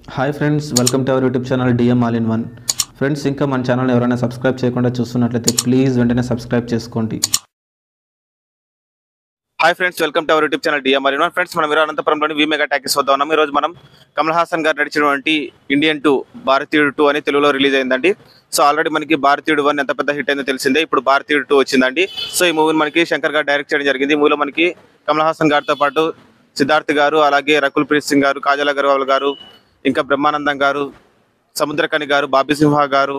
Hi friends, welcome to our YouTube channel DM all in one. Friends, ఇంకా మన channel ఎవరైనా subscribe చేయకుండా చూస్తున్నట్లయితే ప్లీజ్ వెంటనే సబ్స్క్రైబ్ చేసుకోండి. Hi friends, welcome to our YouTube channel DM all in one. Friends, మనం అనంతపురంలోని వి mega talkies వద్ద ఉన్నాం. ఈరోజు మనం కమల్ హాసన్ గారు నడిచినటువంటి ఇండియన్ 2 భారతీయుడు 2 అని తెలుగులో రిలీజ్ అయిందండి. సో ఆల్రెడీ మనకి భారతీయుడు 1 ఎంత పెద్ద హిట్ అయిందో తెలిసిందే. ఇప్పుడు భారతీయుడు 2 వచ్చిందండి. సో ఈ మూవీని మనకి శంకర్ గారు డైరెక్ట్ చేయడం జరిగింది. ఈ మూవీలో మనకి కమల్ హాసన్ గారితో పాటు సిద్ధార్థ్ గారు, అలాగే రకుల్ ప్రీత్ సింగ్ గారు, కాజల్ అగర్వాల్ గారు, ఇంకా బ్రహ్మానందం గారు, సముద్రకని గారు, బాబీ సింహ గారు,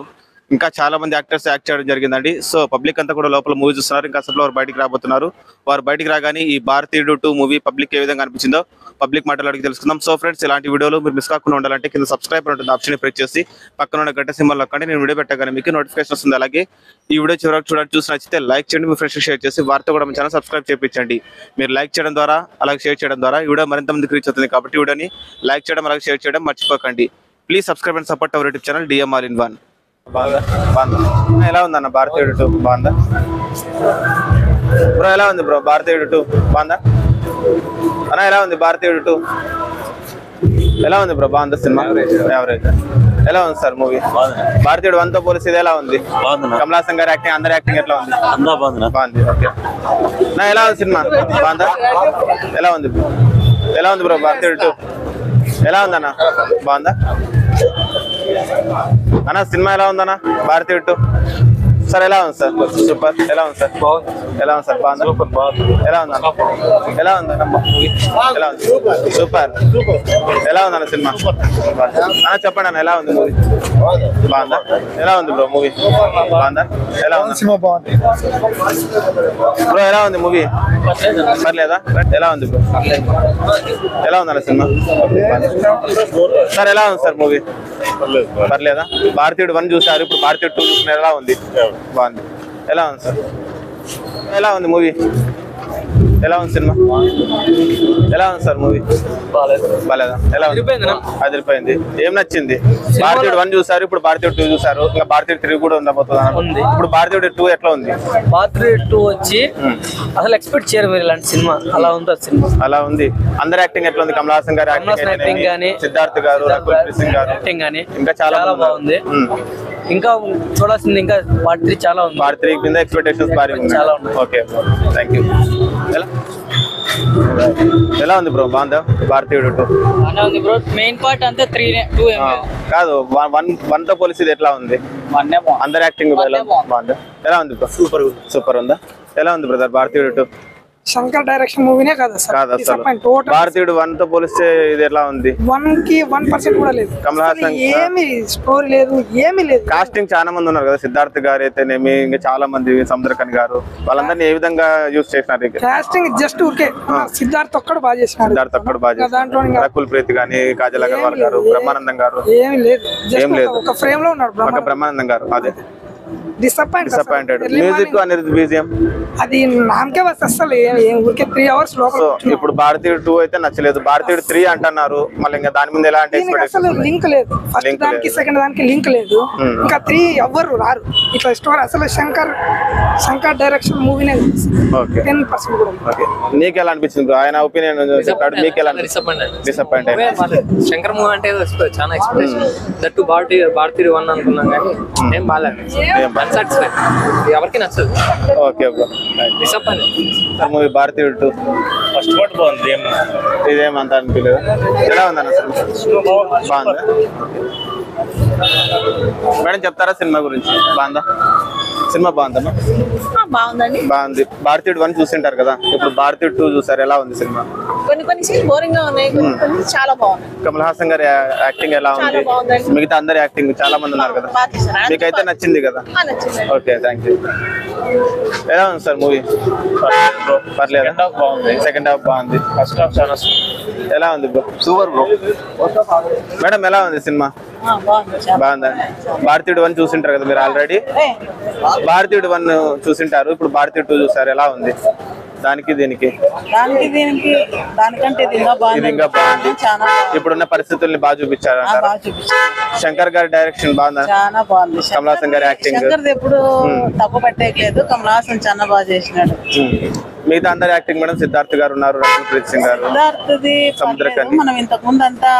ఇంకా చాలా మంది యాక్టర్స్ యాక్ట్ చేయడం జరిగిందండి. సో పబ్లిక్ అంతా కూడా లోపల మూవీ చూస్తున్నారు. ఇంకా అసలు వారు బయటికి రాబోతున్నారు. వారు బయటికి రాగానే ఈ భారతీయుడు 2 మూవీ పబ్లిక్ ఏ విధంగా అనిపించిందో పబ్లిక్ మాటలు అడిగి తెలుసుకుందాం. సో ఫ్రెండ్స్, ఇలాంటి వీడియోలు మీరు మిస్ కాకుండా ఉండాలంటే కింద సబ్స్క్రైబ్ ఉంటుంది ఆప్షన్ ప్రెస్ చేసి పక్కన ఉన్న గంట సింబల్ నొక్కండి. నేను వీడియో పెట్టగానే మీకు నోటిఫికేషన్ వస్తుంది. అలాగే ఈ వీడియో చివరికి చూసి నచ్చితే లైక్ చేయండి, మీ ఫ్రెండ్స్ షేర్ చేసి వారితో కూడా మన ఛానల్ సబ్స్క్రైబ్ చేయించండి. మీరు లైక్ చేయడం ద్వారా అలాగే షేర్ చేయడం ద్వారా ఈ వీడియో మరింత మందికి రీచ్ అవుతుంది. కాబట్టి వీడియోని లైక్ చేయడం అలాగే షేర్ చేయడం మర్చిపోకండి. Please subscribe and support our YouTube channel DM all in one. ఎలా ఉందన్న భారతీయుడు 2 బాగుందా బ్రో? ఎలా ఉంది బ్రో భారతీయుడు 2 బాగుందా అన్న? ఎలా ఉంది భారతీయుడు 2? ఎలా ఉంది బ్రో? బాగుందా సినిమా? యావరేజ్. ఎలా ఉంది సార్ మూవీ? భారతీయుడు 1 తో పోలిస్తే ఇది ఎలా ఉంది? కమల్ హాసన్ గారి యాక్టింగ్, అందరి యాక్టింగ్ ఎట్లా ఉంది? బాగుంది. ఓకే నా ఎలా ఉంది సినిమా? బాగుందా? ఎలా ఉంది? ఎలా ఉంది బ్రో భారతీయుడు 2? ఎలా ఉందన్న? బాగుందా అన్న? సినిమా ఎలా ఉందన్న భారతీయుడు 2? సార్ ఎలా ఉంది సార్? సూపర్. ఎలా ఉంది సార్? ఎలా ఉంది సార్? బాగుందా? ఎలా ఉందన్న? ఎలా ఉందన్న? ఎలా ఉంది? సూపర్. ఎలా ఉందన్న సినిమా? అన్న చెప్పండి అన్న, ఎలా ఉంది మూవీ? బాగుందా? ఎలా ఉంది బ్రో మూవీ? బాగుందా? ఎలా ఉంది సినిమా? బాగుంది బ్రో. ఎలా ఉంది మూవీ? పర్లేదా? ఎలా ఉంది బ్రో? ఎలా ఉందన్న సినిమా? సార్ ఎలా ఉంది సార్ మూవీ? పర్లేదా? భారతీయుడు 1 చూసారు, ఇప్పుడు భారతీయుడు 2 చూసిన ఎలా ఉంది? బాగుంది. ఎలా ఉంది సార్? ఎలా ఉంది మూవీ? ఎలా ఉంది సినిమా? ఎలా ఉంది సార్ మూవీ? బాలేదా? ఎలా ఉంది? అదిరిపోయింది. ఏం నచ్చింది? భారతీయుడు 1 చూసారు, ఇప్పుడు భారతీయుడు 2 చూసారు, ఇంకా భారతీయుడు 3 కూడా ఉండబోతుంది. ఇప్పుడు భారతీయుడు 2 ఎట్లా ఉంది? భారతీయుడు 2 వచ్చి అసలు ఎక్స్పెక్ట్ చేయరు మీరు ఇలాంటి సినిమా. అలా ఉంది సినిమా. అలా ఉంది. అందరి యాక్టింగ్ ఎట్లా ఉంది? కమల్ హాసన్ గారి యాక్టింగ్ గానీ, సిద్ధార్థ్ గారు, రకుల్ ప్రీత్ సింగ్ గారు యాక్టింగ్ గానీ ఇంకా చాలా బాగుంది. ఇంకా చూడాల్సింది ఇంకా పార్ట్ 3 చాలా ఉంది. పార్ట్ 3 కింద ఎక్స్పెక్టేషన్స్ భారీ ఉన్నాయి. చాలా ఉన్నాయి. Okay, thank you. ఎలా ఉంది బ్రో? బాగుందా భారతీయుడు 2? ఉంది బ్రో. మెయిన్ పార్ట్ అంతా 2 కాదు, 1 తో పోలిసి ఎట్లా ఉంది? అందరి యాక్టింగ్ బాగుందా? ఎలా ఉంది బ్రో? సూపర్ ఉందా? ఎలా ఉంది బ్రదర్ భారతీయుడు 2? శంకర్ డైరెక్షన్ మూవీనే కాదు అసలు. భారతీయుడు 1 తో పోలిస్తే ఇది ఎలా ఉంది? 1 కి 1% కూడా లేదు. కమల్ హాసన్ ఏమి స్టోరీ లేదు, ఏమీ లేదు. కాస్టింగ్ చాలా మంది ఉన్నారు కదా, సిద్ధార్థ్ గారు అయితేనేమి, ఇంకా చాలా మంది, సముద్రకని గారు, వాళ్ళందరినీ ఏ విధంగా యూజ్ చేసినారు? కాస్టింగ్ జస్ట్ ఊరికే సిద్ధార్థ్ ఒక్కడు బాగా చేసినాడు. సిద్ధార్థ్ ఒక్కడు బాగా దాంట్లో రకుల్ ప్రీత్ గానీ, కాజల్ అగర్వాల్ గారు, బ్రహ్మానందం గారు ఏమి లేదు. ఏం లేదు, ఒక ఫ్రేమ్ లో ఉన్నాడు బ్రహ్మానందం గారు. అదే డిసప్పాయింటెడ్. మ్యూజిక్ అనేది బీజిఎం అది నామకే వస్తే అసలు ఊరికే 3 అవర్స్ లోపల. ఇప్పుడు భారతీయుడు 2 అయితే నచ్చలేదు, భారతీయుడు 3 అంటున్నారు. మళ్ళీ ఇంకా దాని మీద ఎలాంటి అసలు లింక్ లేదు. ఫస్ట్ దానికి సెకండ్ దానికి లింక్ లేదు. ఇంకా 3 ఎవ్వరు రారు ఇట్లా స్టోరీ. అసలు శంకర్ డైరెక్షన్ మూవీనే 10% కూడా. నీకు ఎలా అనిపించింది? ఆయన ఒపీనియన్ చెప్పాడు, మీకు ఎలా డిసప్పాయింట్ అయింది? శంకర్ మూవీ అంటే చాలా ఎక్స్పెక్టేషన్. దట్టు భారతీయుడు 1 అనుకున్నాం కానీ ఏం బాగాలేదు. ఎవరికి నచ్చదు. ఓకే మూవీ భారతీయుడు 2 ఫస్ట్ పార్ట్ బాగుంది. ఇదేమంతా అనిపించలేదు. ఎలా ఉందన్న బాగుందా? మేడం చెప్తారా సినిమా గురించి? బాగుందా సినిమా? బాగుందమ్మా? బాగుందండి. బాగుంది. భారతీయుడు 1 చూసింటారు కదా, ఇప్పుడు భారతీయుడు 2 చూసారు, ఎలా ఉంది సినిమా? కొన్ని సీన్స్ బోరింగ్ గా ఉన్నాయి, కొన్ని చాలా బాగుంది. కమల్ హాసన్ గారి యాక్టింగ్ ఎలా ఉంది? మిగతా అందరి యాక్టింగ్ చాలా మంది ఉన్నారు కదా, మీకైతే నచ్చింది కదా? Okay, thank you. ఎలా ఉంది సార్ మూవీ? పర్లేదు. సెకండ్ హాఫ్ బాగుంది. ఫస్ట్ హాఫ్ చాలా ఎలా ఉంది బ్రో? Super bro. మేడం ఎలా ఉంది సినిమా? బాగుందా? భారతీయుడు 1 చూసింటారు కదా మీరు ఆల్రెడీ. భారతీయుడు 1 చూసింటారు, ఇప్పుడు భారతీయుడు 2 చూసారు, ఎలా ఉంది? దానికి దీనికి దానికంటే ఇది ఇంకా బాగుంది. ఇప్పుడున్న పరిస్థితుల్ని బాగా చూపించారు అంటారు. శంకర్ గారి డైరెక్షన్ బాగుందా? చాలా బాగుంది. కమల్ హాసన్ గారి యాక్టింగ్ శంకర్ ఎప్పుడు తప్పు పట్టేయలేదు, కమల్ హాసన్ చాలా బాగా చేసినాడు. మిగతా అందరి యాక్టింగ్ మేడం, సిద్ధార్థ్ గారు ఉన్నారు, రకుల్ ప్రీత్ సింగ్ గారు, సిద్ధార్థ్ సముద్రకని. మనం ఇంతకు ముందు అంతా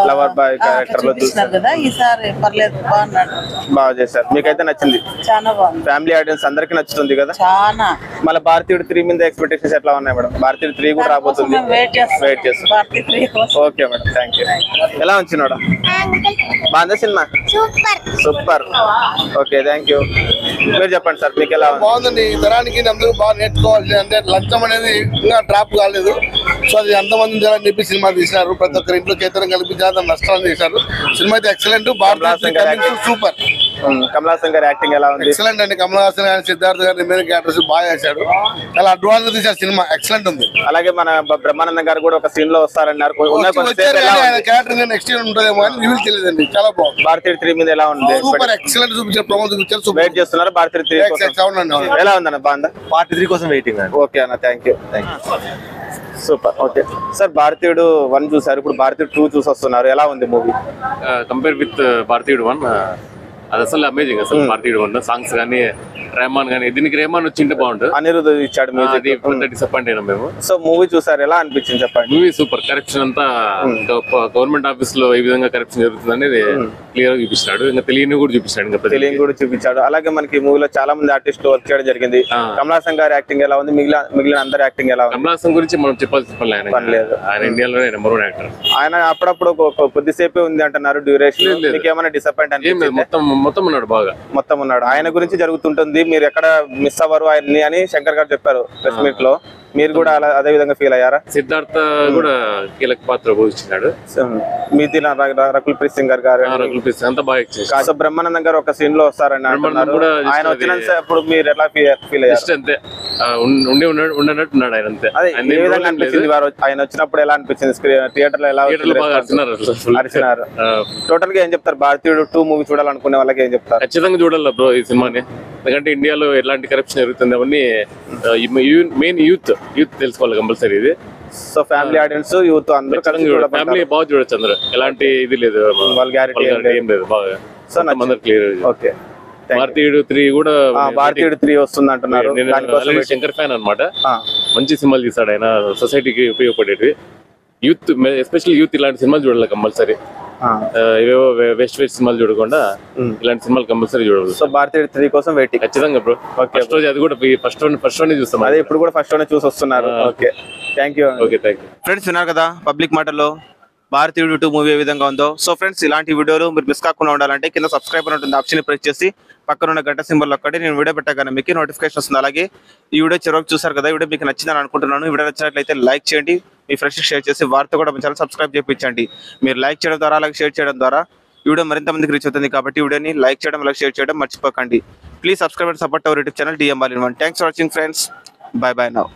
లవర్ బాయ్ క్యారెక్టర్ లో చూపిస్తున్నారు కదా, ఈసారి పర్లేదు బాగున్నాడు, బాగా చేశారు. మీకైతే నచ్చింది? చాలా బాగుంది, ఫ్యామిలీ ఆడియన్స్ అందరికి నచ్చుతుంది కదా. చాలా. మళ్ళీ భారతీయుడు 3 మీద ఎక్స్పెక్టేషన్స్ ఎట్లా ఉన్నాయి మేడం? భారతీయుడు 3 కూడా రాబోతుంది, వెయిట్ చేస్తాం. భారతీయ 3 కోసం. Okay madam, thank you. ఎలా వచ్చినాడా? బాగుందా cinema? Super. Okay, thank you. మీరు చెప్పండి సార్, మీకు ఎలా ఉంది? బాగుందండి. ఈ తరానికి అందరూ బాగా నేర్చుకోవాలి. అంటే లంచం అనేది ఇంకా డ్రాప్ కాలేదు. సో అది ఎంతమంది జనాన్ని చెప్పి సినిమా తీసినారు. ప్రతి ఒక్కరి ఇంట్లో చేతనం కల్పించారు, నష్టాలు చేశారు. సినిమా అయితే ఎక్సలెంట్. సూపర్. కమల్ హాసన్ గారి యాక్టింగ్ ఎలా ఉంది? ఎక్సలెంట్ అండి. కమల్ హాసన్ గారి, సిద్ధార్థ్ గారి రిమైనింగ్ క్యారెక్టర్స్ బాగా చేశాడు. చాలా అడ్వాన్స్ తీశారు సినిమా, ఎక్సలెంట్ ఉంది. అలాగే మన బ్రహ్మానందం గారు కూడా ఒక సీన్ లో వస్తారన్నారు. క్యారెక్టర్ నెక్స్ట్ ఇయర్ ఉంటుందేమో అని రివీల్ తెలియదండి. చాలా బాగుంది. భారతీయుడు 3 మీద ఎలా ఉంది? సూపర్, ఎక్సలెంట్ చూపించారు, ప్రమోద్ చూపించారు. వెయిట్ చేస్తున్నారు భారతీయుడు 3 కోసం. ఎలా ఉందన్న? బాగుందా? పార్ట్ 3 కోసం వెయిటింగ్ అండి. ఓకే అన్న, thank you. Super. Okay sir, భారతీయుడు 1 చూసారు, ఇప్పుడు భారతీయుడు 2 చూసి వస్తున్నారు. ఎలా ఉంది మూవీ కంపేర్ విత్ భారతీయుడు 1? అది అసలు అమేజింగ్. అసలు భారతీయుడు 1 సాంగ్స్ కానీ, రెహమాన్ కానీ, దీనికి రెహమాన్ వచ్చింటే బాగుంటుంది. అనిరుద్ ఇచ్చాడు మ్యూజిక్. డిసప్పాయింట్ అయినా మేము. సో మూవీ చూసారు, ఎలా అనిపించింది చెప్పండి? Movie super. కరప్షన్ అంతా గవర్నమెంట్ ఆఫీస్ లో ఏ విధంగా కరప్షన్ జరుగుతుంది అనేది క్లియర్ గా చూపిస్తాడు. ఇంకా తెలియని కూడా చూపిస్తాడు. ఇంకా తెలియని కూడా చూపించాడు. అలాగే మనకి మూవీలో చాలా మంది ఆర్టిస్టులు వర్క్ చేయడం జరిగింది. కమల్ హాసన్ గారి యాక్టింగ్ ఎలా ఉంది? మిగిలిన అందరి యాక్టింగ్ ఎలా ఉంది? కమల్ హాసన్ గురించి మనం చెప్పాల్సిన పని లేదు. ఆయన ఇండియాలోనే నెంబర్ 1 యాక్టర్. ఆయన అప్పుడప్పుడు కొద్దిసేపే ఉంది అంటున్నారు డ్యూరేషన్. మీకు ఏమైనా డిసప్పాయింట్ అనిపించింది? మొత్తం ఉన్నాడు, బాగా మొత్తం ఉన్నాడు. ఆయన గురించి జరుగుతుంటుంది, మీరు ఎక్కడ మిస్ అవ్వరు ఆయన్ని అని శంకర్ గారు చెప్పారు ప్రెస్ మీట్ లో. మీరు కూడా అదే విధంగా ఫీల్ అయ్యారా? సిద్ధార్థ కూడా కీలక పాత్ర పోషించాడు. మీది రకుల్ ప్రీత్ సింగ్ గారు అంతా బాగా కాదు. బ్రహ్మానందం గారు ఒక సీన్ లో వస్తారని అంటున్నారు. ఆయన వచ్చినప్పుడు మీరు ఎలా ఫీల్ అయ్యారు? అంతే ఉండనట్టున్నాడు ఆయన. అంతే. అదే ఏ విధంగా అనిపించింది ఆయన వచ్చినప్పుడు? ఎలా అనిపించింది? థియేటర్ లో ఎలా అరిచినారు? టోటల్ గా ఏం చెప్తారు? భారతీయుడు 2 మూవీ చూడాలనుకునే వాళ్ళకి ఏం చెప్తారు? ఖచ్చితంగా చూడాలి బ్రో ఈ సినిమాని. ఎందుకంటే ఇండియాలో ఎలాంటి కరప్షన్ జరుగుతుంది అవన్నీ మెయిన్ యూత్ తెలుసుకోవాలి కంపల్సరీ. ఇది సో ఫ్యామిలీ ఆడియన్స్, యూత్ అందరూ ఫ్యామిలీ బాగా చూడొచ్చు. అందరూ ఎలాంటి ఇది లేదు, ఏం లేదు. బాగా సో అందరు క్లియర్. ఓకే. భారతీయుడు 3 కూడా, భారతీయుడు 3 వస్తుంది అంటున్నారు. శంకర్ ఫ్యాన్ అన్నమాట. మంచి సినిమాలు తీసాడు ఆయన, సొసైటీకి ఉపయోగపడేవి. యూత్ ఎస్పెషల్లీ యూత్ ఇలాంటి సినిమాలు చూడాలి కంపల్సరీ. ఏవేవో వేస్ట్ సినిమాలు చూడకుండా ఇలాంటి సినిమాలు కంపల్సరీ చూడాలి. సో భారతీయుడు 3 కోసం వెయిటింగ్. ఖచ్చితంగా బ్రో. ఫస్ట్ రోజు అది కూడా ఫస్ట్ రోజు చూస్తాం. అదే ఇప్పుడు కూడా ఫస్ట్ రోజు చూసి వస్తున్నారు. Okay, thank you. Okay, thank you. Friends, విన్నారు కదా పబ్లిక్ మాటల్లో భారతీయుడు 2 మూవీ ఏ విధంగా ఉందో. సో ఫ్రెండ్స్, ఇలాంటి వీడియోలు మీరు మిస్ కాకుండా ఉండాలంటే కింద సబ్స్క్రైబ్ అని ఉంటుంది, ఆప్షన్ ప్రెస్ చేసి పక్కన ఉన్న గంట సింబల్ ఒక్కటి నేను వీడియో పెట్టగానే మీకు నోటిఫికేషన్ వస్తుంది. అలాగే ఈ వీడియో చివరికి చూసారు కదా, వీడియో మీకు నచ్చిందని అనుకుంటున్నాను. వీడియో నచ్చినట్లయితే లైక్ చేయండి, మీ ఫ్రెండ్స్కి షేర్ చేసి వారితో కూడా ఛానల్ సబ్స్క్రైబ్ చేయించండి. మీరు లైక్ చేయడం ద్వారా, అలాగే షేర్ చేయడం ద్వారా వీడియో మరింత మందికి రీచ్ అవుతుంది. కాబట్టి వీడియోని లైక్ చేయడం, అలాగే షేర్ చేయడం మర్చిపోకండి. Please subscribe and support our YouTube channel DM All in One. Thanks for watching friends. By by now.